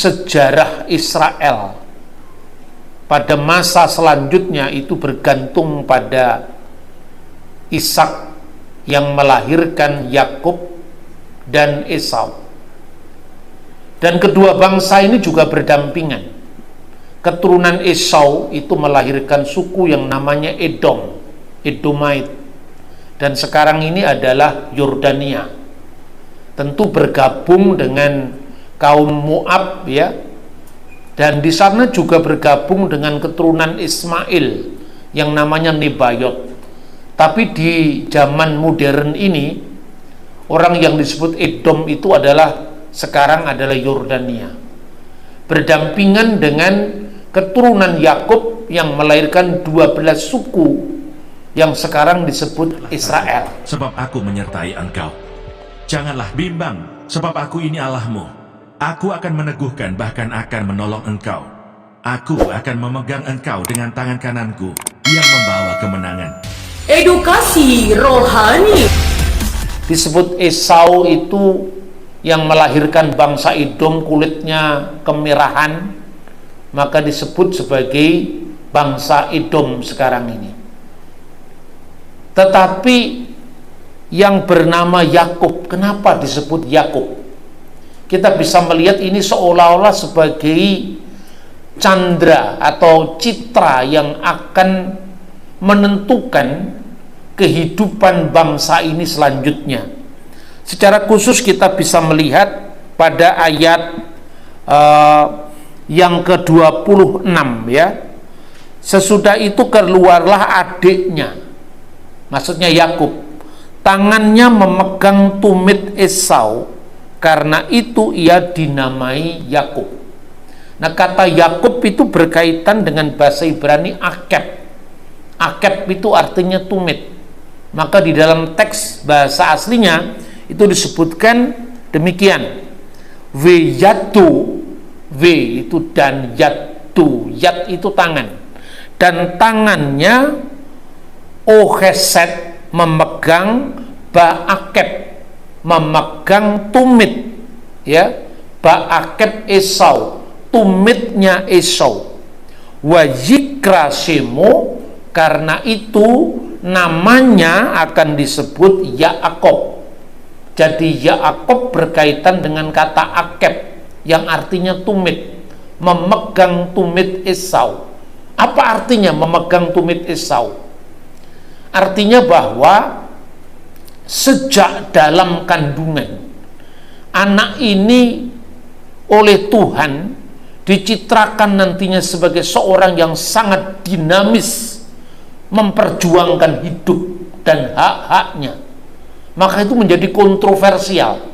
sejarah Israel pada masa selanjutnya itu bergantung pada Ishak yang melahirkan Yakub dan Esau. Dan kedua bangsa ini juga berdampingan. Keturunan Esau itu melahirkan suku yang namanya Edom, Edomite. Dan sekarang ini adalah Yordania. Tentu bergabung dengan kaum Moab ya. Dan di sana juga bergabung dengan keturunan Ismail yang namanya Nebayot. Tapi di zaman modern ini orang yang disebut Edom itu sekarang adalah Yordania. Berdampingan dengan keturunan Yakub yang melahirkan 12 suku yang sekarang disebut Israel. Sebab aku menyertai engkau. Janganlah bimbang, sebab aku ini Allahmu. Aku akan meneguhkan, bahkan akan menolong engkau. Aku akan memegang engkau dengan tangan kananku yang membawa kemenangan. Edukasi rohani. Disebut Esau itu yang melahirkan bangsa Edom, kulitnya kemerahan, maka disebut sebagai bangsa Edom sekarang ini. Tetapi yang bernama Yakub, kenapa disebut Yakub? Kita bisa melihat ini seolah-olah sebagai candra atau citra yang akan menentukan kehidupan bangsa ini selanjutnya. Secara khusus kita bisa melihat pada ayat yang ke-26 ya. Sesudah itu keluarlah adiknya, maksudnya Yakub, tangannya memegang tumit Esau, karena itu ia dinamai Yakub. Nah, kata Yakub itu berkaitan dengan bahasa Ibrani akeb. Akeb itu artinya tumit. Maka di dalam teks bahasa aslinya itu disebutkan demikian. Weyatu, w itu dan yatu, yat itu tangan. Dan tangannya Oheset memegang Baakeb, memegang tumit ya, Baakeb Esau, tumitnya Esau. Wajikra Semo, karena itu namanya akan disebut Yaakov. Jadi Yaakov berkaitan dengan kata akeb yang artinya tumit, memegang tumit Esau. Apa artinya memegang tumit Esau? Artinya bahwa sejak dalam kandungan anak ini oleh Tuhan dicitrakan nantinya sebagai seorang yang sangat dinamis, memperjuangkan hidup dan hak-haknya. Maka itu menjadi kontroversial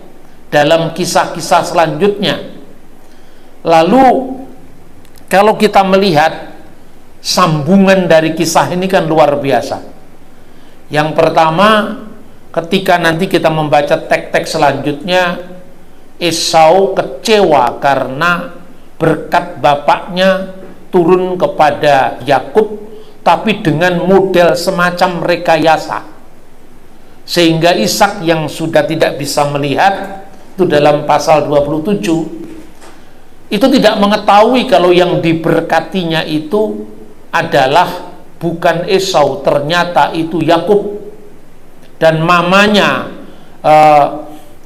dalam kisah-kisah selanjutnya. Lalu kalau kita melihat sambungan dari kisah ini kan luar biasa. Yang pertama, ketika nanti kita membaca teks-teks selanjutnya, Esau kecewa karena berkat bapaknya turun kepada Yakub, tapi dengan model semacam rekayasa, sehingga Ishak yang sudah tidak bisa melihat, itu dalam pasal 27, itu tidak mengetahui kalau yang diberkatinya itu adalah bukan Esau, ternyata itu Yakub. Dan mamanya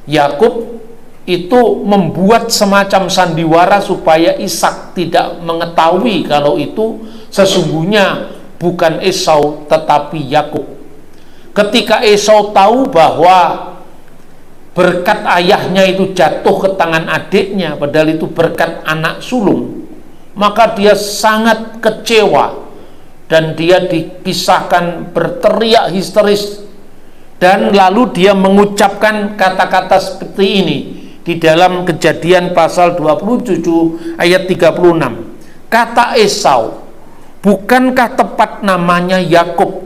Yakub itu membuat semacam sandiwara supaya Ishak tidak mengetahui kalau itu sesungguhnya bukan Esau tetapi Yakub. Ketika Esau tahu bahwa berkat ayahnya itu jatuh ke tangan adiknya, padahal itu berkat anak sulung, maka dia sangat kecewa dan dia dipisahkan, berteriak histeris. Dan lalu dia mengucapkan kata-kata seperti ini di dalam Kejadian pasal 27 ayat 36. Kata Esau, bukankah tepat namanya Yakub,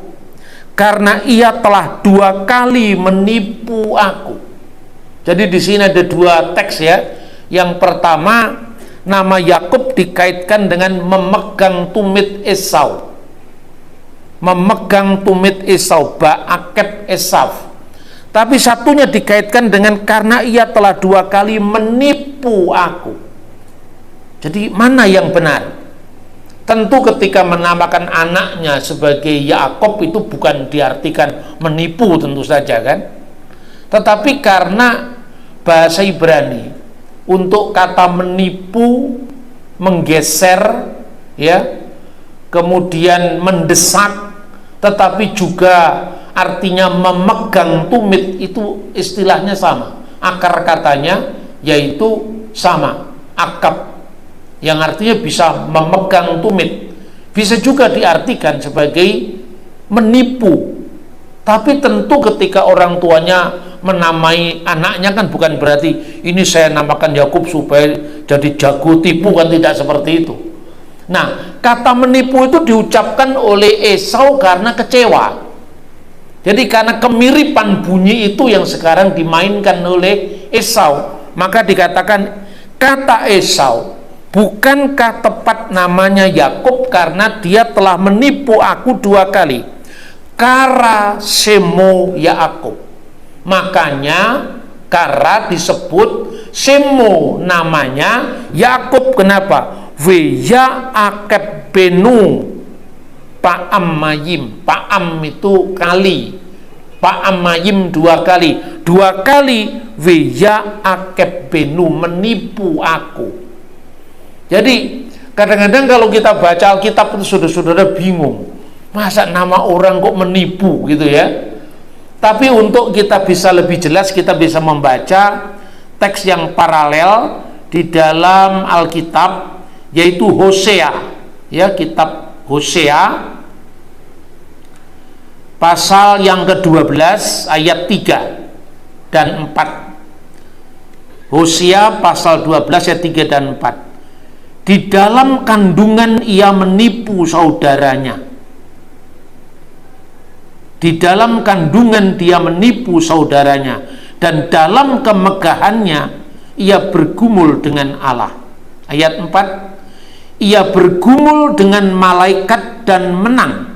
karena ia telah 2 kali menipu aku. Jadi di sini ada 2 teks ya. Yang pertama, nama Yakub dikaitkan dengan memegang tumit Esau. Memegang tumit Esau, Baakeb Esau. Tapi satunya dikaitkan dengan karena ia telah 2 kali menipu aku. Jadi mana yang benar? Tentu ketika menamakan anaknya sebagai Yakub itu bukan diartikan menipu tentu saja kan. Tetapi karena bahasa Ibrani untuk kata menipu, menggeser ya, kemudian mendesak, tetapi juga artinya memegang tumit, itu istilahnya sama. Akar katanya yaitu sama, akab, yang artinya bisa memegang tumit. Bisa juga diartikan sebagai menipu. Tapi tentu ketika orang tuanya menamai anaknya kan bukan berarti ini saya namakan Yakub supaya jadi jago tipu, kan tidak seperti itu. Nah, kata menipu itu diucapkan oleh Esau karena kecewa. Jadi karena kemiripan bunyi itu yang sekarang dimainkan oleh Esau, maka dikatakan kata Esau, bukankah tepat namanya Yakub karena dia telah menipu aku 2 kali. Kara semo Yakub. Makanya Kara disebut, semo namanya Yakub. Kenapa? Weya akeb benu Pa'am mayim. Pa'am itu kali, Pa'am mayim 2 kali. 2 kali weya akeb benu, menipu aku. Jadi kadang-kadang kalau kita baca Alkitab itu saudara-saudara bingung, masa nama orang kok menipu gitu ya. Tapi untuk kita bisa lebih jelas, kita bisa membaca teks yang paralel di dalam Alkitab, yaitu Hosea ya, kitab Hosea pasal yang ke-12 ayat 3 dan 4. Hosea pasal 12 ayat 3 dan 4. Di dalam kandungan ia menipu saudaranya. Di dalam kandungan dia menipu saudaranya, dan dalam kemegahannya ia bergumul dengan Allah. Ayat 4. Ia bergumul dengan malaikat dan menang.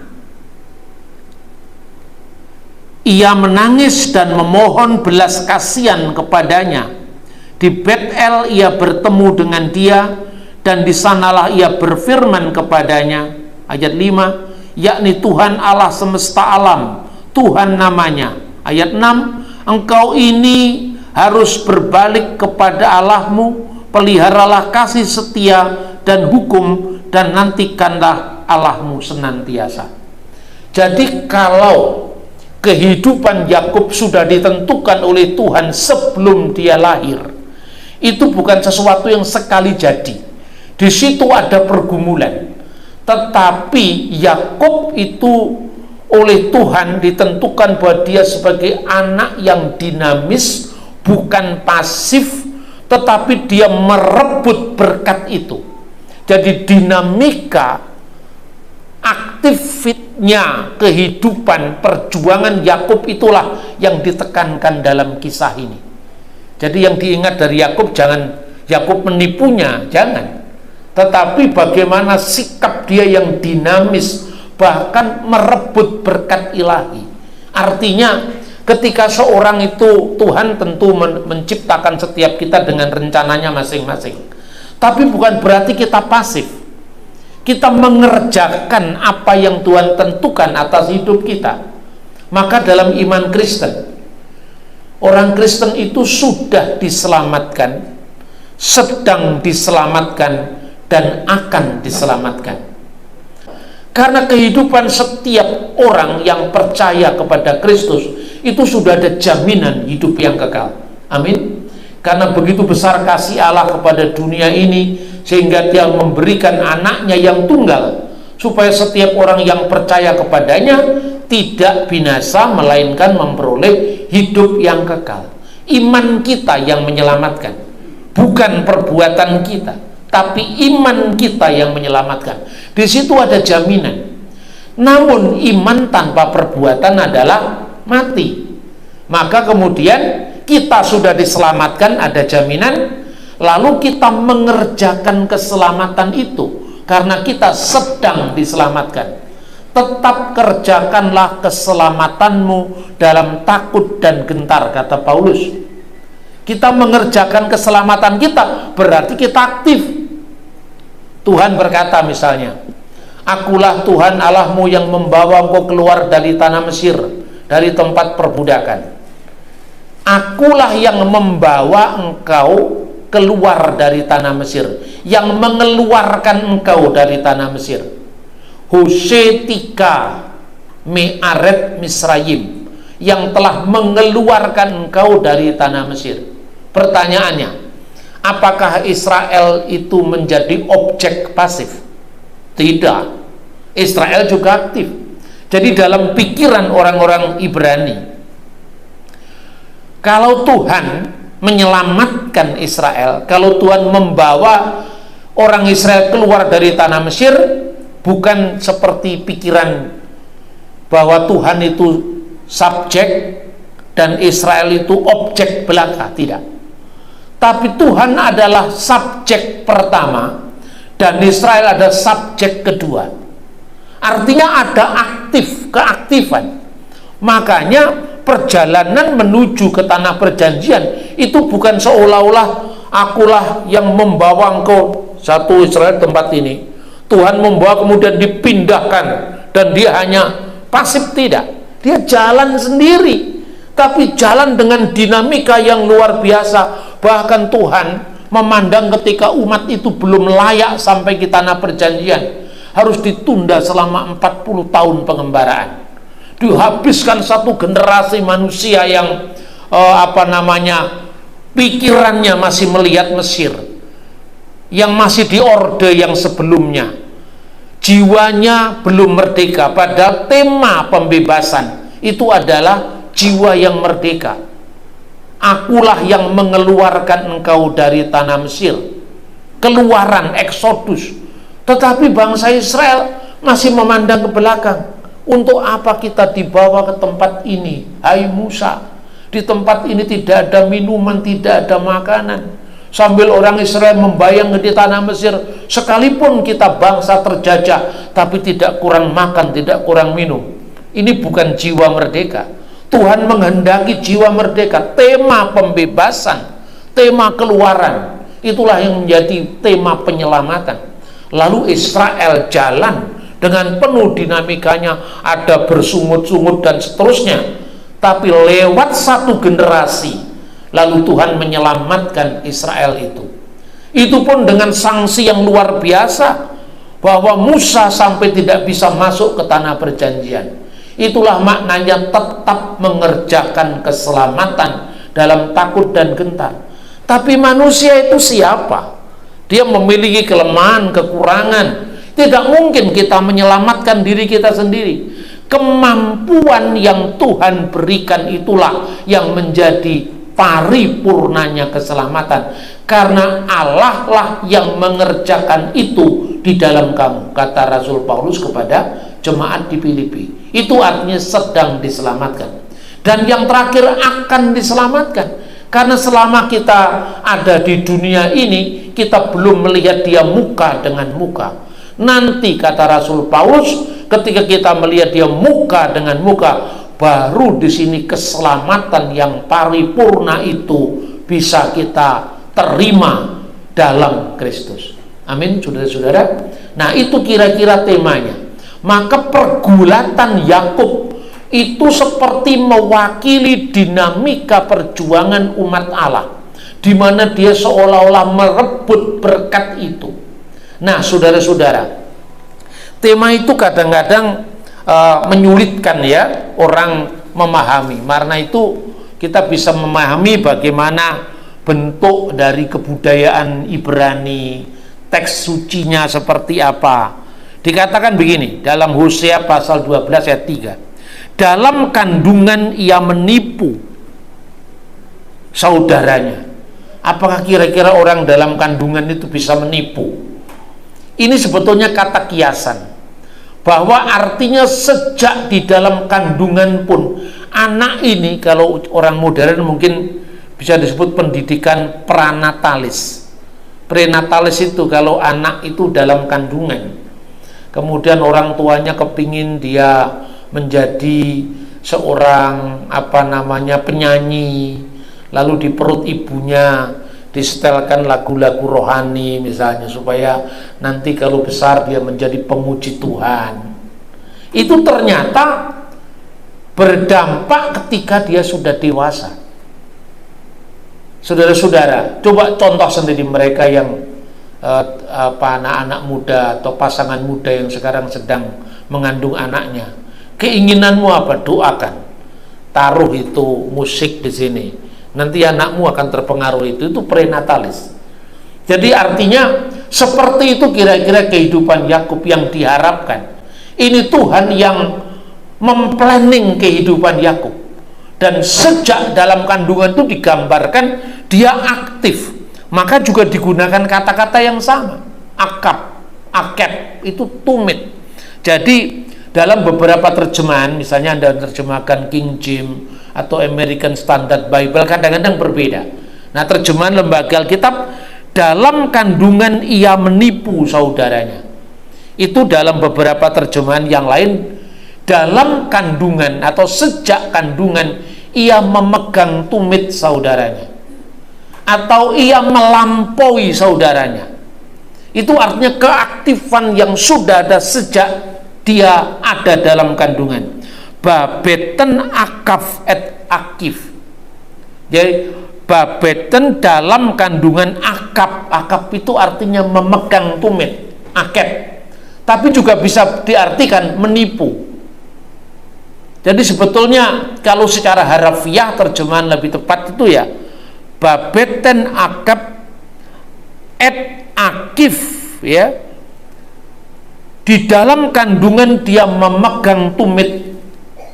Ia menangis dan memohon belas kasihan kepadanya. Di Betel ia bertemu dengan dia, dan di sanalah ia berfirman kepadanya. Ayat 5, yakni Tuhan Allah semesta alam, Tuhan namanya. Ayat 6, engkau ini harus berbalik kepada Allahmu, peliharalah kasih setia dan hukum, dan nantikanlah Allahmu senantiasa. Jadi kalau kehidupan Yakub sudah ditentukan oleh Tuhan sebelum dia lahir, itu bukan sesuatu yang sekali jadi. Di situ ada pergumulan. Tetapi Yakub itu oleh Tuhan ditentukan bahwa dia sebagai anak yang dinamis, bukan pasif, tetapi dia merebut berkat itu. Jadi dinamika aktifnya kehidupan perjuangan Yakub itulah yang ditekankan dalam kisah ini. Jadi yang diingat dari Yakub jangan Yakub menipunya, jangan. Tetapi bagaimana sikap dia yang dinamis, bahkan merebut berkat ilahi. Artinya ketika seorang itu, Tuhan tentu menciptakan setiap kita dengan rencananya masing-masing. Tapi bukan berarti kita pasif. Kita mengerjakan apa yang Tuhan tentukan atas hidup kita. Maka dalam iman Kristen, orang Kristen itu sudah diselamatkan, sedang diselamatkan, dan akan diselamatkan. Karena kehidupan setiap orang yang percaya kepada Kristus itu sudah ada jaminan hidup yang kekal. Amin. Karena begitu besar kasih Allah kepada dunia ini, sehingga dia memberikan anaknya yang tunggal, supaya setiap orang yang percaya kepadanya tidak binasa, melainkan memperoleh hidup yang kekal. Iman kita yang menyelamatkan, bukan perbuatan kita, tapi iman kita yang menyelamatkan. Di situ ada jaminan. Namun iman tanpa perbuatan adalah mati. Maka kemudian kita sudah diselamatkan, ada jaminan, lalu kita mengerjakan keselamatan itu karena kita sedang diselamatkan. Tetap kerjakanlah keselamatanmu dalam takut dan gentar, kata Paulus. Kita mengerjakan keselamatan kita berarti kita aktif. Tuhan berkata misalnya, akulah Tuhan Allahmu yang membawa engkau keluar dari tanah Mesir, dari tempat perbudakan. Akulah yang membawa engkau keluar dari tanah Mesir, yang mengeluarkan engkau dari tanah Mesir. Husetika me'aret Misrayim, yang telah mengeluarkan engkau dari tanah Mesir. Pertanyaannya, apakah Israel itu menjadi objek pasif? Tidak. Israel juga aktif. Jadi dalam pikiran orang-orang Ibrani, kalau Tuhan menyelamatkan Israel, kalau Tuhan membawa orang Israel keluar dari tanah Mesir, bukan seperti pikiran bahwa Tuhan itu subjek dan Israel itu objek belaka. Tidak. Tapi Tuhan adalah subjek pertama dan Israel ada subjek kedua. Artinya ada keaktifan. Makanya perjalanan menuju ke tanah perjanjian itu bukan seolah-olah akulah yang membawa engkau satu Israel tempat ini. Tuhan membawa kemudian dipindahkan dan dia hanya pasif, tidak. Dia jalan sendiri. Tapi jalan dengan dinamika yang luar biasa. Bahkan Tuhan memandang ketika umat itu belum layak sampai ke tanah perjanjian, harus ditunda selama 40 tahun pengembaraan. Dihabiskan satu generasi manusia yang pikirannya masih melihat Mesir, yang masih di orde yang sebelumnya, jiwanya belum merdeka. Padahal tema pembebasan itu adalah jiwa yang merdeka. Akulah yang mengeluarkan engkau dari tanah Mesir. Keluaran, Exodus. Tetapi bangsa Israel masih memandang ke belakang. Untuk apa kita dibawa ke tempat ini? Hai Musa, di tempat ini tidak ada minuman, tidak ada makanan. Sambil orang Israel membayang di tanah Mesir, sekalipun kita bangsa terjajah, tapi tidak kurang makan, tidak kurang minum. Ini bukan jiwa merdeka. Tuhan menghendaki jiwa merdeka. Tema pembebasan, tema keluaran, itulah yang menjadi tema penyelamatan. Lalu Israel jalan dengan penuh dinamikanya, ada bersungut-sungut dan seterusnya. Tapi lewat satu generasi, lalu Tuhan menyelamatkan Israel itu. Itu pun dengan sanksi yang luar biasa, bahwa Musa sampai tidak bisa masuk ke tanah perjanjian. Itulah maknanya tetap mengerjakan keselamatan dalam takut dan gentar. Tapi manusia itu siapa? Dia memiliki kelemahan, kekurangan. Tidak mungkin kita menyelamatkan diri kita sendiri. Kemampuan yang Tuhan berikan itulah yang menjadi paripurnanya keselamatan. Karena Allah lah yang mengerjakan itu di dalam kamu, kata Rasul Paulus kepada jemaat di Filipi. Itu artinya sedang diselamatkan. Dan yang terakhir akan diselamatkan. Karena selama kita ada di dunia ini, kita belum melihat dia muka dengan muka. Nanti kata Rasul Paulus, ketika kita melihat dia muka dengan muka, baru di sini keselamatan yang paripurna itu bisa kita terima dalam Kristus. Amin, saudara-saudara. Nah, itu kira-kira temanya. Maka pergulatan Yakub itu seperti mewakili dinamika perjuangan umat Allah, di mana dia seolah-olah merebut berkat itu. Nah, saudara-saudara, tema itu kadang-kadang menyulitkan ya orang memahami. Karena itu kita bisa memahami bagaimana bentuk dari kebudayaan Ibrani, teks sucinya seperti apa. Dikatakan begini dalam Hosea pasal 12 ayat 3. Dalam kandungan ia menipu saudaranya. Apakah kira-kira orang dalam kandungan itu bisa menipu? Ini sebetulnya kata kiasan, bahwa artinya sejak di dalam kandungan pun anak ini, kalau orang modern mungkin bisa disebut pendidikan prenatalis. Prenatalis itu kalau anak itu dalam kandungan, kemudian orang tuanya kepingin dia menjadi seorang penyanyi, lalu di perut ibunya disetelkan lagu-lagu rohani misalnya, supaya nanti kalau besar dia menjadi pemuji Tuhan. Itu ternyata berdampak ketika dia sudah dewasa. Saudara-saudara, coba contoh sendiri mereka yang anak-anak muda atau pasangan muda yang sekarang sedang mengandung anaknya. Keinginanmu apa? Doakan. Taruh itu musik di sini. Nanti anakmu akan terpengaruh itu prenatalis. Jadi artinya seperti itu kira-kira kehidupan Yakub yang diharapkan. Ini Tuhan yang memplanning kehidupan Yakub. Dan sejak dalam kandungan itu digambarkan dia aktif. Maka juga digunakan kata-kata yang sama. Akep, itu tumit. Jadi dalam beberapa terjemahan, misalnya Anda terjemahkan King James atau American Standard Bible, kadang-kadang berbeda. Nah, terjemahan lembaga Alkitab, dalam kandungan ia menipu saudaranya. Itu dalam beberapa terjemahan yang lain, dalam kandungan atau sejak kandungan ia memegang tumit saudaranya, atau ia melampaui saudaranya. Itu artinya keaktifan yang sudah ada sejak dia ada dalam kandungan. Babeten akaf et akif. Jadi babeten dalam kandungan akap. Akap itu artinya memegang tumit, akep. Tapi juga bisa diartikan menipu. Jadi sebetulnya kalau secara harafiah terjemahan lebih tepat itu ya babeten akap et akif, ya. Di dalam kandungan dia memegang tumit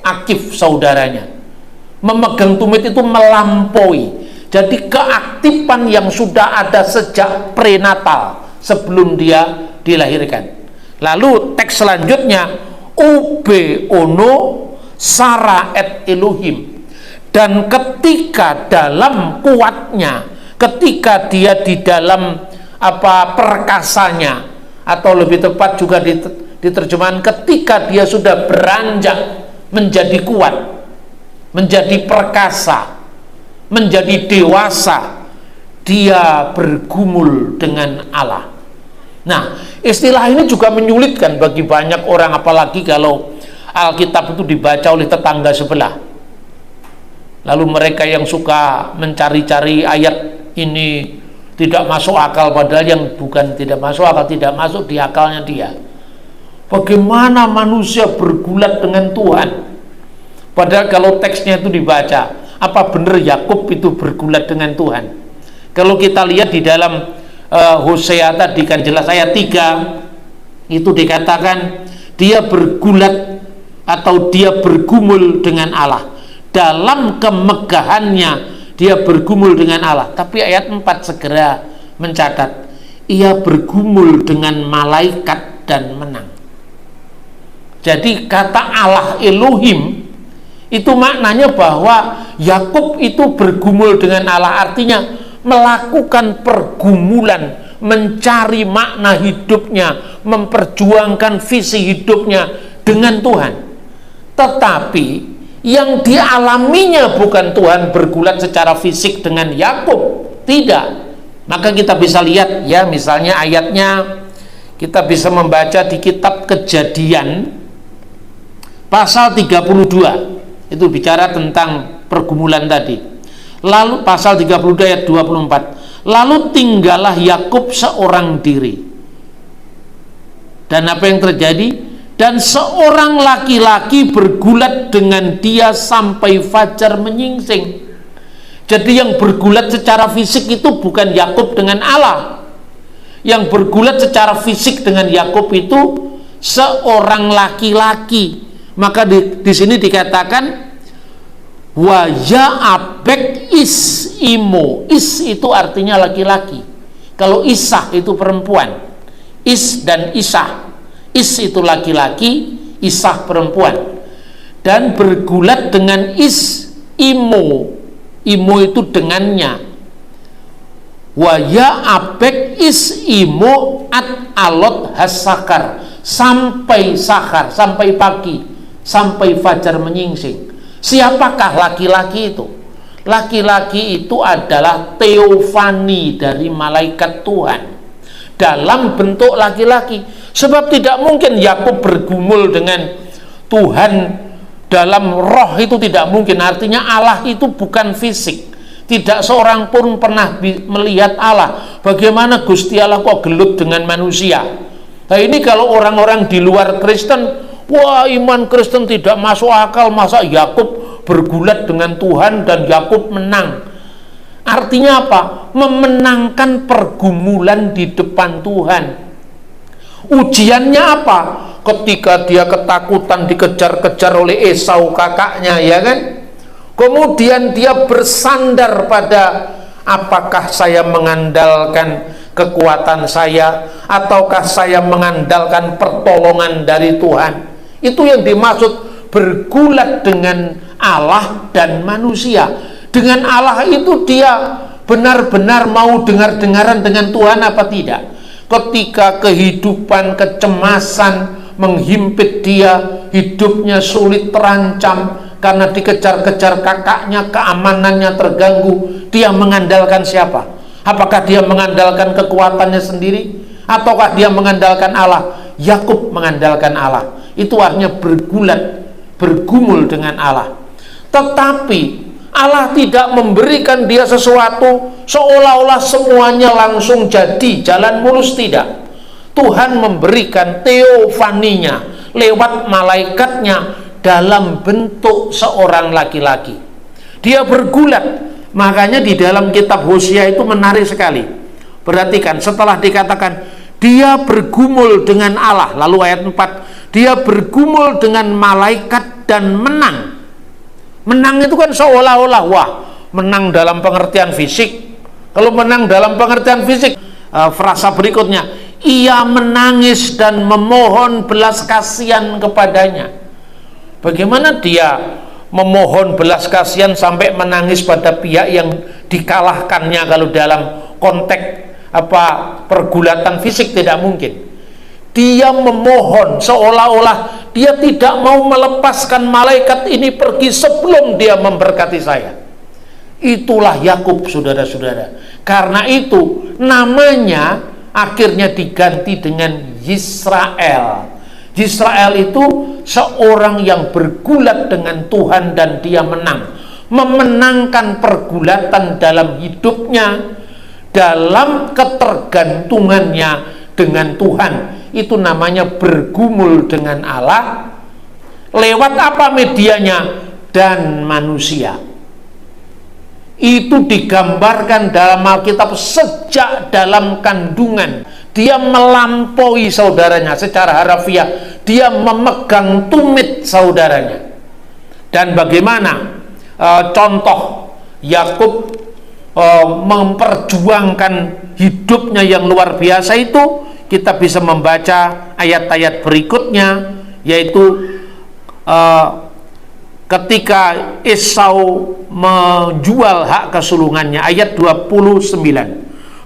akif saudaranya. Memegang tumit itu melampaui. Jadi keaktifan yang sudah ada sejak prenatal, sebelum dia dilahirkan. Lalu teks selanjutnya, ube ono sara et Elohim. Dan ketika dalam kuatnya, ketika dia di dalam perkasanya, atau lebih tepat juga diterjemahkan ketika dia sudah beranjak menjadi kuat, menjadi perkasa, menjadi dewasa, dia bergumul dengan Allah. Nah, istilah ini juga menyulitkan bagi banyak orang, apalagi kalau Alkitab itu dibaca oleh tetangga sebelah. Lalu mereka yang suka mencari-cari ayat ini tidak masuk akal, padahal yang bukan tidak masuk akal, tidak masuk di akalnya dia. Bagaimana manusia bergulat dengan Tuhan? Padahal kalau teksnya itu dibaca, apa benar Yakub itu bergulat dengan Tuhan? Kalau kita lihat di dalam Hosea tadi kan jelas ayat 3 itu dikatakan dia bergulat atau dia bergumul dengan Allah. Dalam kemegahannya dia bergumul dengan Allah. Tapi ayat 4 segera mencatat, ia bergumul dengan malaikat dan menang. Jadi kata Allah Elohim itu maknanya bahwa Yakub itu bergumul dengan Allah, artinya melakukan pergumulan, mencari makna hidupnya, memperjuangkan visi hidupnya dengan Tuhan. Tetapi yang dialaminya bukan Tuhan bergulat secara fisik dengan Yakub, tidak. Maka kita bisa lihat ya, misalnya ayatnya kita bisa membaca di kitab Kejadian pasal 32, itu bicara tentang pergumulan tadi. Lalu pasal 32 ayat 24, lalu tinggallah Yakub seorang diri. Dan apa yang terjadi? Dan seorang laki-laki bergulat dengan dia sampai fajar menyingsing. Jadi yang bergulat secara fisik itu bukan Yakub dengan Allah. Yang bergulat secara fisik dengan Yakub itu seorang laki-laki. Maka di sini dikatakan wa ya'abek is imo. Is itu artinya laki-laki. Kalau Isah itu perempuan. Is dan Isah. Is itu laki-laki, Isah perempuan. Dan bergulat dengan is imo. Imo itu dengannya. Wa ya'abek is imo at alot hasakar. Sampai sakar, sampai pagi, sampai fajar menyingsing. Siapakah laki-laki itu? laki-laki itu adalah teofani dari malaikat Tuhan dalam bentuk laki-laki. Sebab tidak mungkin Yakub bergumul dengan Tuhan dalam roh, itu tidak mungkin. Artinya Allah itu bukan fisik. Tidak seorang pun pernah melihat Allah. Bagaimana Gusti Allah kok gelut dengan manusia? Nah, ini kalau orang-orang di luar Kristen, wah, iman Kristen tidak masuk akal, masa Yakub bergulat dengan Tuhan dan Yakub menang. Artinya apa? Memenangkan pergumulan di depan Tuhan. Ujiannya apa? Ketika dia ketakutan dikejar-kejar oleh Esau kakaknya, ya kan? Kemudian dia bersandar pada, apakah saya mengandalkan kekuatan saya ataukah saya mengandalkan pertolongan dari Tuhan. Itu yang dimaksud bergulat dengan Allah dan manusia. Dengan Allah itu dia benar-benar mau dengar-dengaran dengan Tuhan apa tidak. Ketika kehidupan, kecemasan menghimpit dia, hidupnya sulit, terancam karena dikejar-kejar kakaknya, keamanannya terganggu, dia mengandalkan siapa? Apakah dia mengandalkan kekuatannya sendiri ataukah dia mengandalkan Allah? Yakub mengandalkan Allah. Itu artinya bergulat, bergumul dengan Allah. Tetapi Allah tidak memberikan dia sesuatu seolah-olah semuanya langsung jadi, jalan mulus, tidak. Tuhan memberikan teofaninya lewat malaikatnya dalam bentuk seorang laki-laki. Dia bergulat. Makanya di dalam kitab Hosea itu menarik sekali. Perhatikan, setelah dikatakan dia bergumul dengan Allah, lalu ayat 4, dia bergumul dengan malaikat dan menang. Menang itu kan seolah-olah, wah, menang dalam pengertian fisik. Kalau menang dalam pengertian fisik, frasa berikutnya, ia menangis dan memohon belas kasihan kepadanya. Bagaimana dia memohon belas kasihan sampai menangis pada pihak yang dikalahkannya? Kalau dalam konteks pergulatan fisik tidak mungkin. Dia memohon seolah-olah dia tidak mau melepaskan malaikat ini pergi sebelum dia memberkati saya. Itulah Yakub, saudara-saudara. Karena itu namanya akhirnya diganti dengan Yisrael. Yisrael itu seorang yang bergulat dengan Tuhan dan dia menang. Memenangkan pergulatan dalam hidupnya, dalam ketergantungannya dengan Tuhan. Itu namanya bergumul dengan Allah. Lewat apa medianya? Dan manusia. Itu digambarkan dalam Alkitab sejak dalam kandungan. Dia melampaui saudaranya secara harafiah. Dia memegang tumit saudaranya. Dan bagaimana contoh Yakub memperjuangkan hidupnya yang luar biasa itu, kita bisa membaca ayat-ayat berikutnya, yaitu ketika Esau menjual hak kesulungannya, ayat 29.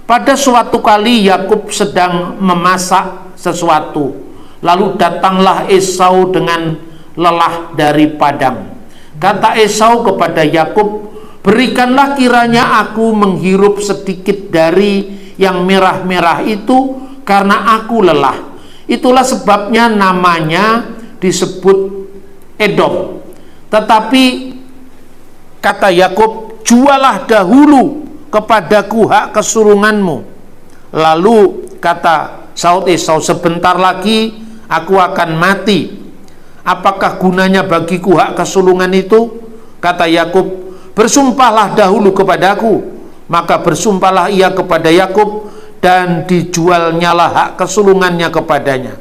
Pada suatu kali Yakub sedang memasak sesuatu, lalu datanglah Esau dengan lelah dari padang. Kata Esau kepada Yakub, berikanlah kiranya aku menghirup sedikit dari yang merah-merah itu, karena aku lelah. Itulah sebabnya namanya disebut Edom. Tetapi kata Yakub, jualah dahulu kepadaku hak kesulunganmu. Lalu kata saud Esau, sebentar lagi aku akan mati. Apakah gunanya bagiku hak kesulungan itu? Kata Yakub, bersumpahlah dahulu kepadaku. Maka bersumpahlah ia kepada Yakub, dan dijualnyalah hak kesulungannya kepadanya.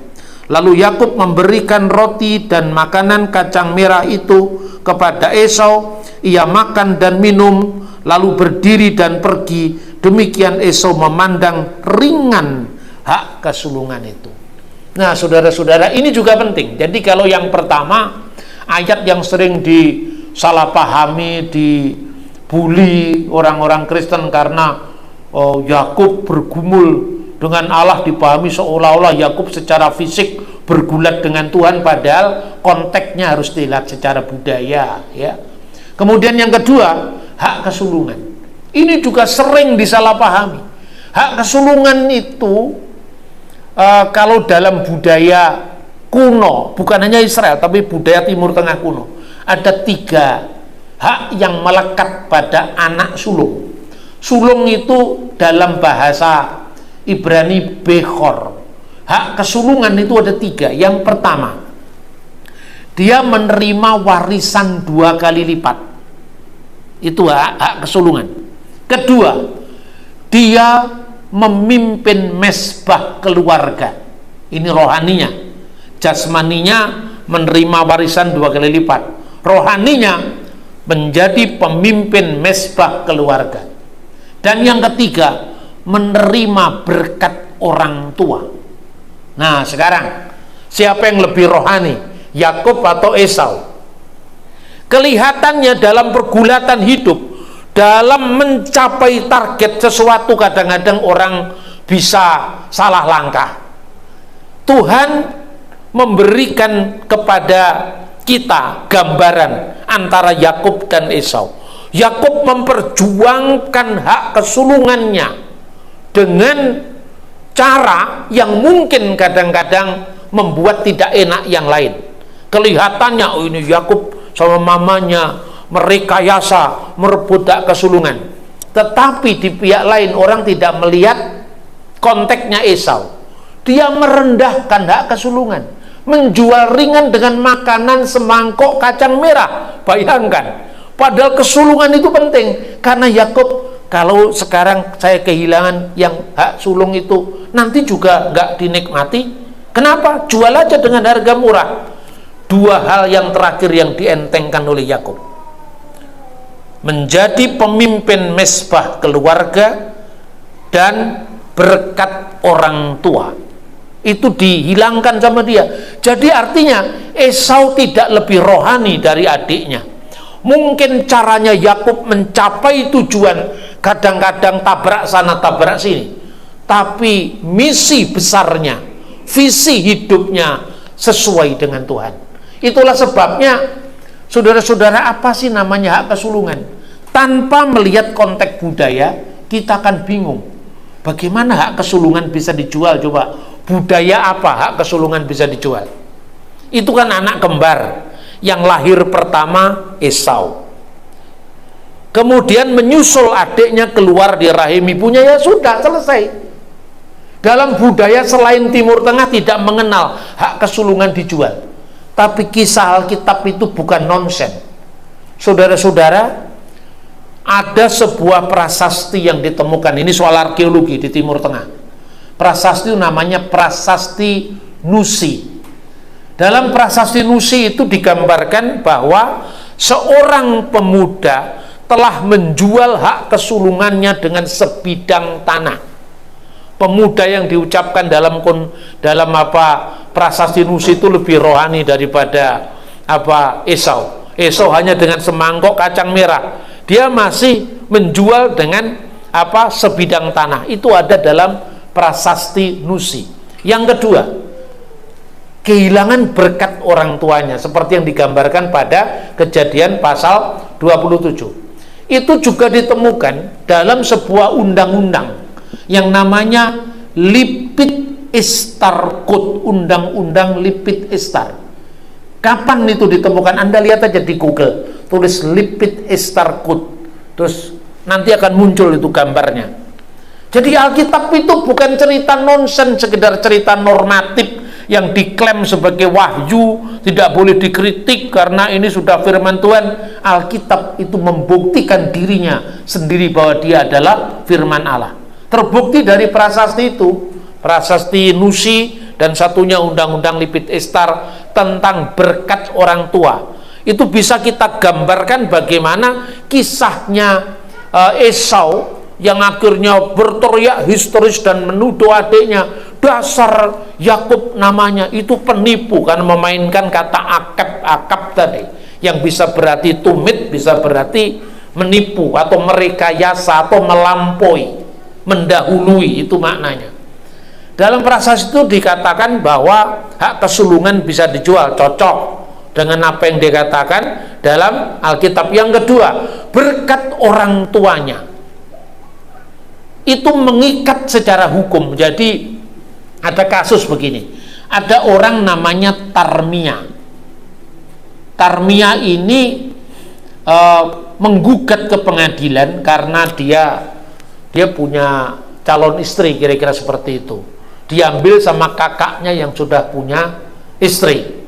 Lalu Yakub memberikan roti dan makanan kacang merah itu kepada Esau. Ia makan dan minum, lalu berdiri dan pergi. Demikian Esau memandang ringan hak kesulungan itu. Nah, saudara-saudara, ini juga penting. Jadi kalau yang pertama, ayat yang sering disalahpahami, dibully orang-orang Kristen karena Yakub bergumul dengan Allah, dipahami seolah-olah Yakub secara fisik bergulat dengan Tuhan, padahal konteksnya harus dilihat secara budaya, ya. Kemudian yang kedua, hak kesulungan. Ini juga sering disalahpahami. Hak kesulungan itu kalau dalam budaya kuno, bukan hanya Israel tapi budaya Timur Tengah kuno, ada 3 hak yang melekat pada anak sulung. Sulung itu dalam bahasa Ibrani Bechor. Hak kesulungan itu ada 3. Yang pertama, dia menerima warisan 2 kali lipat. Itu hak kesulungan. Kedua, dia memimpin mesbah keluarga. Ini rohaninya. Jasmaninya menerima warisan 2 kali lipat. Rohaninya menjadi pemimpin mesbah keluarga. Dan yang ketiga, menerima berkat orang tua. Nah, sekarang siapa yang lebih rohani, Yakub atau Esau? Kelihatannya dalam pergulatan hidup, dalam mencapai target sesuatu, kadang-kadang orang bisa salah langkah. Tuhan memberikan kepada kita gambaran antara Yakub dan Esau. Yakub memperjuangkan hak kesulungannya dengan cara yang mungkin kadang-kadang membuat tidak enak yang lain. Kelihatannya, oh ini Yakub sama mamanya merekayasa merebut hak kesulungan. Tetapi di pihak lain orang tidak melihat konteksnya Esau. Dia merendahkan hak kesulungan, menjual ringan dengan makanan semangkok kacang merah. Bayangkan, padahal kesulungan itu penting. Karena Yakub, kalau sekarang saya kehilangan yang hak sulung itu, nanti juga nggak dinikmati. Kenapa? Jual aja dengan harga murah. 2 hal yang terakhir yang dientengkan oleh Yakub: menjadi pemimpin mesbah keluarga dan berkat orang tua. Itu dihilangkan sama dia. Jadi artinya Esau tidak lebih rohani dari adiknya. Mungkin caranya Yakub mencapai tujuan kadang-kadang tabrak sana tabrak sini, tapi misi besarnya, visi hidupnya sesuai dengan Tuhan. Itulah sebabnya, saudara-saudara, apa sih namanya hak kesulungan? Tanpa melihat konteks budaya, kita akan bingung. Bagaimana hak kesulungan bisa dijual? Coba, budaya apa hak kesulungan bisa dijual? Itu kan anak kembar yang lahir pertama Esau, kemudian menyusul adiknya keluar di rahim ibunya, ya sudah, selesai. Dalam budaya selain Timur Tengah tidak mengenal hak kesulungan dijual. Tapi kisah Alkitab itu bukan nonsen. Saudara-saudara, ada sebuah prasasti yang ditemukan. Ini soal arkeologi di Timur Tengah. Prasasti namanya prasasti Nusi. Dalam prasasti Nusi itu digambarkan bahwa seorang pemuda telah menjual hak kesulungannya dengan sebidang tanah. Pemuda yang diucapkan dalam prasasti Nusi itu lebih rohani daripada Esau. Esau hanya dengan semangkok kacang merah. Dia masih menjual dengan sebidang tanah. Itu ada dalam prasasti Nusi. Yang kedua, kehilangan berkat orang tuanya, seperti yang digambarkan pada Kejadian pasal 27. Itu juga ditemukan dalam sebuah undang-undang yang namanya Lipit Ishtar Code, Undang-Undang Lipit Ishtar. Kapan itu ditemukan? Anda lihat aja di Google, tulis Lipit Ishtar Code, terus nanti akan muncul itu gambarnya. Jadi Alkitab itu bukan cerita nonsen, sekedar cerita normatif yang diklaim sebagai wahyu, tidak boleh dikritik karena ini sudah firman Tuhan. Alkitab itu membuktikan dirinya sendiri bahwa dia adalah firman Allah. Terbukti dari prasasti itu, prasasti Nusi, dan satunya Undang-Undang Lipit Ishtar tentang berkat orang tua. Itu bisa kita gambarkan bagaimana kisahnya Esau yang akhirnya berteriak histeris dan menuduh adiknya, dasar Yakub namanya, itu penipu karena memainkan kata akab tadi, yang bisa berarti tumit, bisa berarti menipu atau merekayasa atau melampaui, mendahului, itu maknanya. Dalam prasasti itu dikatakan bahwa hak kesulungan bisa dijual, cocok dengan apa yang dikatakan dalam Alkitab. Yang kedua, berkat orang tuanya itu mengikat secara hukum. Jadi ada kasus begini, ada orang namanya Tarmia. Tarmia ini menggugat ke pengadilan karena dia punya calon istri, kira-kira seperti itu. Diambil sama kakaknya yang sudah punya istri.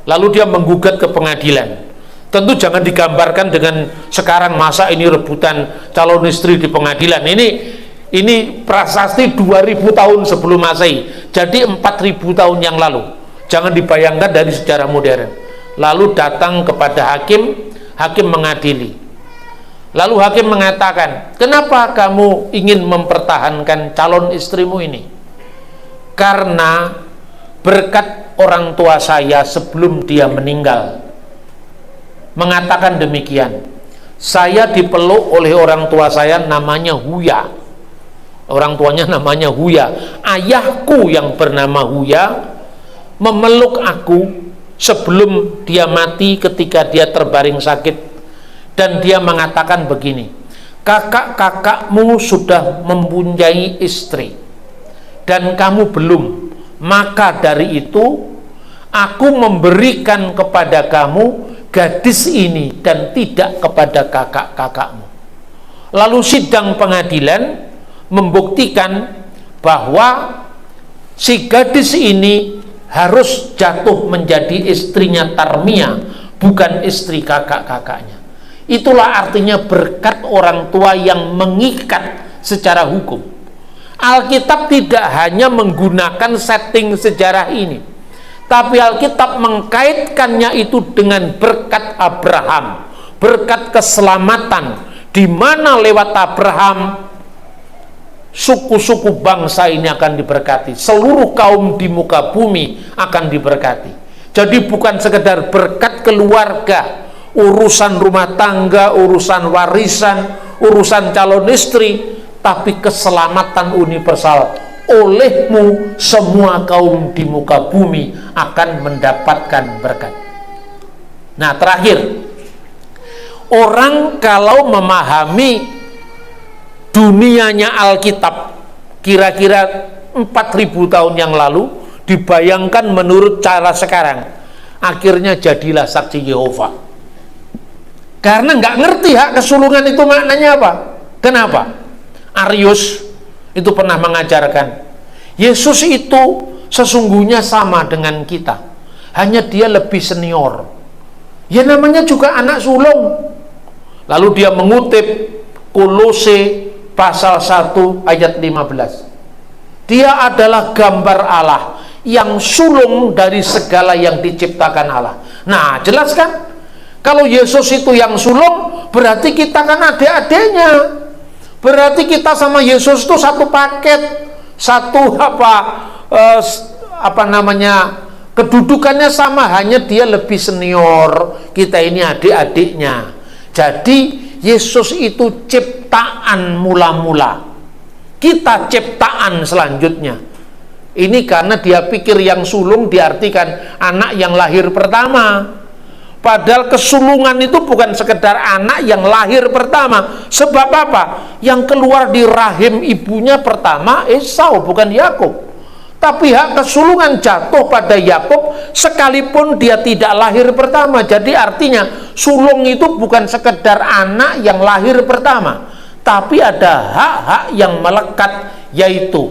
Lalu dia menggugat ke pengadilan. Tentu jangan digambarkan dengan sekarang, masa ini rebutan calon istri di pengadilan. Ini prasasti 2000 tahun sebelum Masehi. Jadi 4000 tahun yang lalu. Jangan dibayangkan dari sejarah modern. Lalu datang kepada hakim, hakim mengadili. Lalu hakim mengatakan, kenapa kamu ingin mempertahankan calon istrimu ini? Karena berkat orang tua saya sebelum dia meninggal mengatakan demikian. Saya dipeluk oleh orang tua saya namanya Huya. Orang tuanya namanya Huya. Ayahku yang bernama Huya memeluk aku sebelum dia mati ketika dia terbaring sakit, dan dia mengatakan begini, kakak-kakakmu sudah mempunyai istri dan kamu belum, maka dari itu aku memberikan kepada kamu gadis ini dan tidak kepada kakak-kakakmu. Lalu sidang pengadilan membuktikan bahwa si gadis ini harus jatuh menjadi istrinya Tarmia, bukan istri kakak-kakaknya. Itulah artinya berkat orang tua yang mengikat secara hukum. Alkitab tidak hanya menggunakan setting sejarah ini, tapi Alkitab mengkaitkannya itu dengan berkat Abraham, berkat keselamatan, di mana lewat Abraham suku-suku bangsa ini akan diberkati, seluruh kaum di muka bumi akan diberkati. Jadi bukan sekedar berkat keluarga, urusan rumah tangga, urusan warisan, urusan calon istri, tapi keselamatan universal. Olehmu semua kaum di muka bumi akan mendapatkan berkat. Nah, terakhir, orang kalau memahami dunianya Alkitab kira-kira 4000 tahun yang lalu, dibayangkan menurut cara sekarang, akhirnya jadilah saksi Yehova. Karena nggak ngerti hak kesulungan itu maknanya apa. Kenapa? Arius itu pernah mengajarkan, Yesus itu sesungguhnya sama dengan kita, hanya dia lebih senior. Ya namanya juga anak sulung. Lalu dia mengutip Kolose pasal 1 ayat 15. Dia adalah gambar Allah yang sulung dari segala yang diciptakan Allah. Nah, jelas kan? Kalau Yesus itu yang sulung, berarti kita kan adik-adiknya. Berarti kita sama Yesus itu satu paket, satu kedudukannya sama, hanya dia lebih senior, kita ini adik-adiknya. Jadi Yesus itu ciptaan mula-mula, kita ciptaan selanjutnya. Ini karena dia pikir yang sulung diartikan anak yang lahir pertama. Padahal kesulungan itu bukan sekedar anak yang lahir pertama. Sebab apa? Yang keluar di rahim ibunya pertama Esau, bukan Yakub. Tapi hak kesulungan jatuh pada Yakub sekalipun dia tidak lahir pertama. Jadi artinya sulung itu bukan sekedar anak yang lahir pertama, tapi ada hak-hak yang melekat, yaitu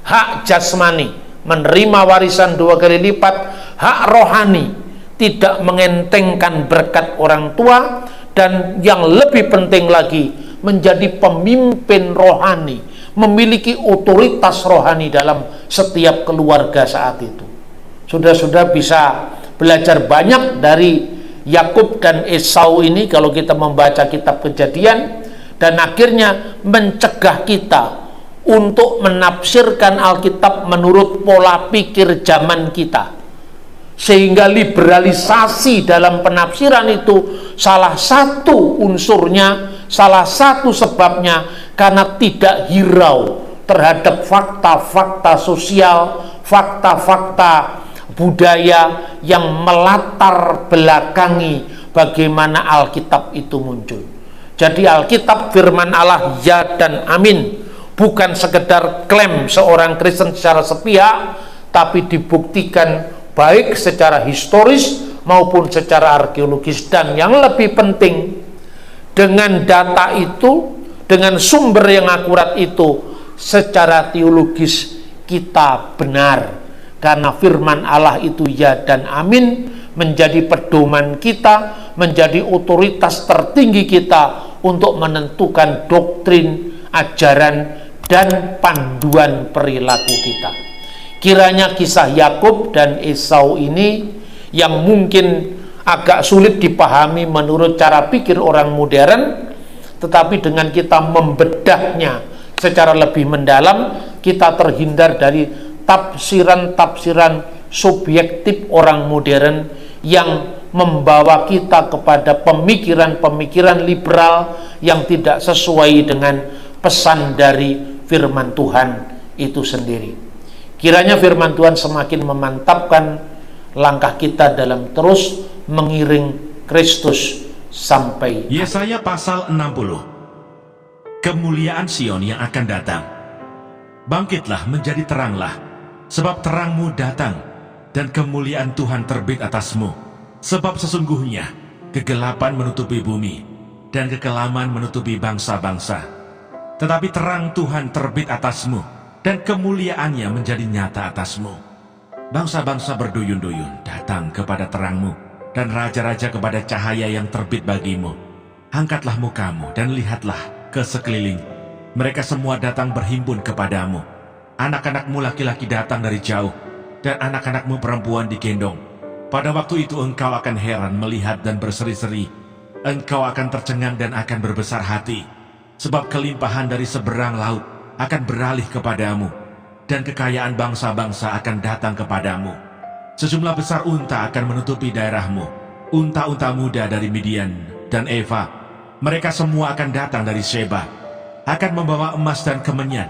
hak jasmani, menerima warisan 2 kali lipat, hak rohani, tidak mengentengkan berkat orang tua, dan yang lebih penting lagi, menjadi pemimpin rohani, memiliki otoritas rohani dalam setiap keluarga saat itu. Sudah bisa belajar banyak dari Yakub dan Esau ini kalau kita membaca kitab Kejadian, dan akhirnya mencegah kita untuk menafsirkan Alkitab menurut pola pikir zaman kita. Sehingga liberalisasi dalam penafsiran itu salah satu unsurnya, salah satu sebabnya karena tidak hirau terhadap fakta-fakta sosial, fakta-fakta budaya yang melatar belakangi bagaimana Alkitab itu muncul. Jadi Alkitab firman Allah ya dan amin, bukan sekedar klaim seorang Kristen secara sepihak, tapi dibuktikan baik secara historis maupun secara arkeologis. Dan yang lebih penting, dengan data itu, dengan sumber yang akurat itu, secara teologis kita benar, karena firman Allah itu ya dan amin menjadi pedoman kita, menjadi otoritas tertinggi kita untuk menentukan doktrin, ajaran, dan panduan perilaku kita. Kiranya kisah Yakub dan Esau ini yang mungkin agak sulit dipahami menurut cara pikir orang modern, tetapi dengan kita membedahnya secara lebih mendalam, kita terhindar dari tafsiran-tafsiran subjektif orang modern yang membawa kita kepada pemikiran-pemikiran liberal yang tidak sesuai dengan pesan dari firman Tuhan itu sendiri. Kiranya firman Tuhan semakin memantapkan langkah kita dalam terus mengiring Kristus sampai. Yesaya pasal 60. Kemuliaan Sion yang akan datang. Bangkitlah, menjadi teranglah, sebab terangmu datang, dan kemuliaan Tuhan terbit atasmu. Sebab sesungguhnya kegelapan menutupi bumi, dan kekelaman menutupi bangsa-bangsa. Tetapi terang Tuhan terbit atasmu, dan kemuliaannya menjadi nyata atasmu. Bangsa-bangsa berduyun-duyun datang kepada terangmu, dan raja-raja kepada cahaya yang terbit bagimu. Angkatlah mukamu dan lihatlah ke sekeliling. Mereka semua datang berhimpun kepadamu. Anak-anakmu laki-laki datang dari jauh, dan anak-anakmu perempuan digendong. Pada waktu itu engkau akan heran melihat dan berseri-seri. Engkau akan tercengang dan akan berbesar hati, sebab kelimpahan dari seberang laut akan beralih kepadamu, dan kekayaan bangsa-bangsa akan datang kepadamu. Sejumlah besar unta akan menutupi daerahmu, unta-unta muda dari Midian dan Eva. Mereka semua akan datang dari Sheba, akan membawa emas dan kemenyan,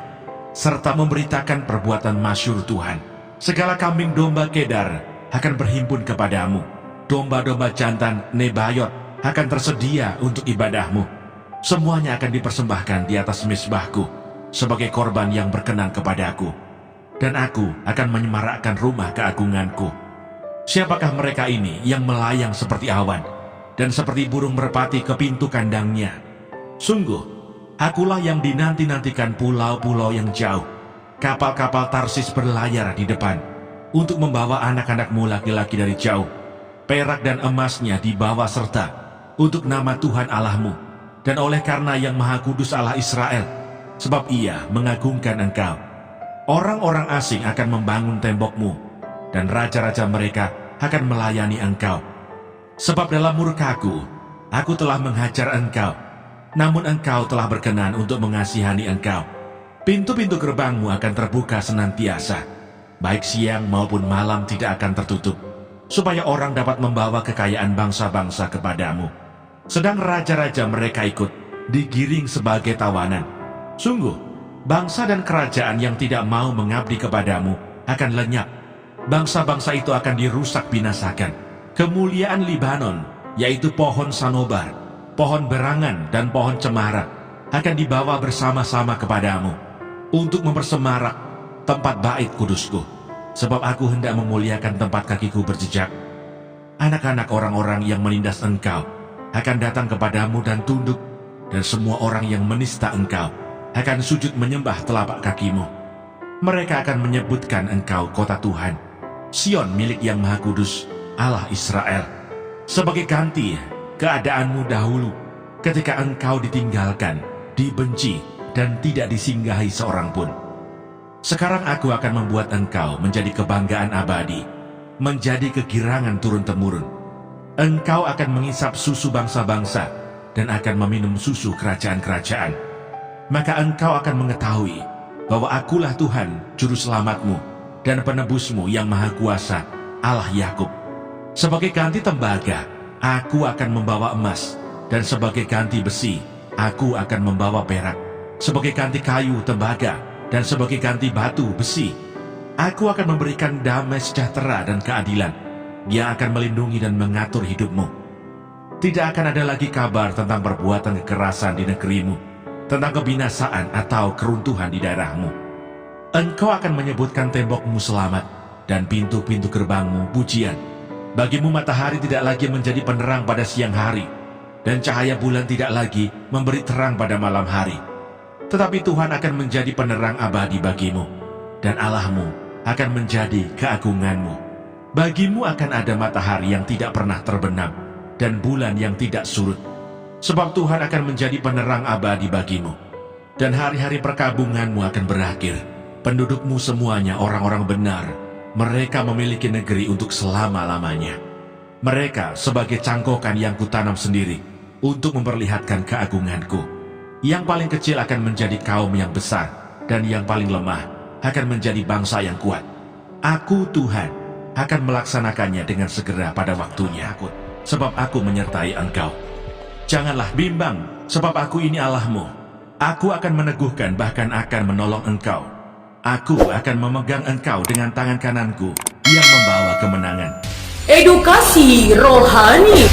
serta memberitakan perbuatan masyhur Tuhan. Segala kambing domba Kedar akan berhimpun kepadamu. Domba-domba jantan Nebayot akan tersedia untuk ibadahmu. Semuanya akan dipersembahkan di atas mezbahku sebagai korban yang berkenan kepadaku. Dan aku akan menyemarakkan rumah keagunganku. Siapakah mereka ini yang melayang seperti awan dan seperti burung merpati ke pintu kandangnya? Sungguh, akulah yang dinanti-nantikan pulau-pulau yang jauh. Kapal-kapal Tarsis berlayar di depan untuk membawa anak-anakmu laki-laki dari jauh. Perak dan emasnya dibawa serta untuk nama Tuhan Allahmu, dan oleh karena yang Maha Kudus Allah Israel, sebab Ia mengagungkan engkau. Orang-orang asing akan membangun tembokmu, dan raja-raja mereka akan melayani engkau. Sebab dalam murkaku, aku telah menghajar engkau, namun engkau telah berkenan untuk mengasihani engkau. Pintu-pintu gerbangmu akan terbuka senantiasa, baik siang maupun malam tidak akan tertutup, supaya orang dapat membawa kekayaan bangsa-bangsa kepadamu. Sedang raja-raja mereka ikut, digiring sebagai tawanan. Sungguh, bangsa dan kerajaan yang tidak mau mengabdi kepadamu akan lenyap. Bangsa-bangsa itu akan dirusak binasakan. Kemuliaan Libanon, yaitu pohon sanobar, pohon berangan, dan pohon cemara, akan dibawa bersama-sama kepadamu, untuk mempersemarak tempat bait kudusku. Sebab aku hendak memuliakan tempat kakiku berjejak. Anak-anak orang-orang yang menindas engkau akan datang kepadamu dan tunduk, dan semua orang yang menista engkau akan sujud menyembah telapak kakimu. Mereka akan menyebutkan engkau kota Tuhan, Sion milik yang Maha Kudus, Allah Israel. Sebagai ganti keadaanmu dahulu, ketika engkau ditinggalkan, dibenci, dan tidak disinggahi seorang pun. Sekarang aku akan membuat engkau menjadi kebanggaan abadi, menjadi kegirangan turun-temurun. Engkau akan mengisap susu bangsa-bangsa, dan akan meminum susu kerajaan-kerajaan. Maka engkau akan mengetahui bahwa akulah Tuhan, juru selamatmu, dan penebusmu yang maha kuasa, Allah Yakub. Sebagai ganti tembaga, aku akan membawa emas, dan sebagai ganti besi, aku akan membawa perak. Sebagai ganti kayu tembaga, dan sebagai ganti batu besi, aku akan memberikan damai sejahtera dan keadilan. Dia akan melindungi dan mengatur hidupmu. tidak akan ada lagi kabar tentang perbuatan kekerasan di negerimu, tentang kebinasaan atau keruntuhan di daerahmu. Engkau akan menyebutkan tembokmu selamat dan pintu-pintu gerbangmu pujian. Bagimu matahari tidak lagi menjadi penerang pada siang hari, dan cahaya bulan tidak lagi memberi terang pada malam hari. Tetapi Tuhan akan menjadi penerang abadi bagimu, dan Allahmu akan menjadi keagunganmu. Bagimu akan ada matahari yang tidak pernah terbenam, dan bulan yang tidak surut. Sebab Tuhan akan menjadi penerang abadi bagimu, dan hari-hari perkabunganmu akan berakhir. Pendudukmu semuanya orang-orang benar. Mereka memiliki negeri untuk selama-lamanya. Mereka sebagai cangkokan yang kutanam sendiri untuk memperlihatkan keagunganku. Yang paling kecil akan menjadi kaum yang besar, dan yang paling lemah akan menjadi bangsa yang kuat. Aku Tuhan akan melaksanakannya dengan segera pada waktunya, sebab aku menyertai engkau. Janganlah bimbang, sebab aku ini Allahmu. Aku akan meneguhkan bahkan akan menolong engkau. Aku akan memegang engkau dengan tangan kananku yang membawa kemenangan. Edukasi rohani.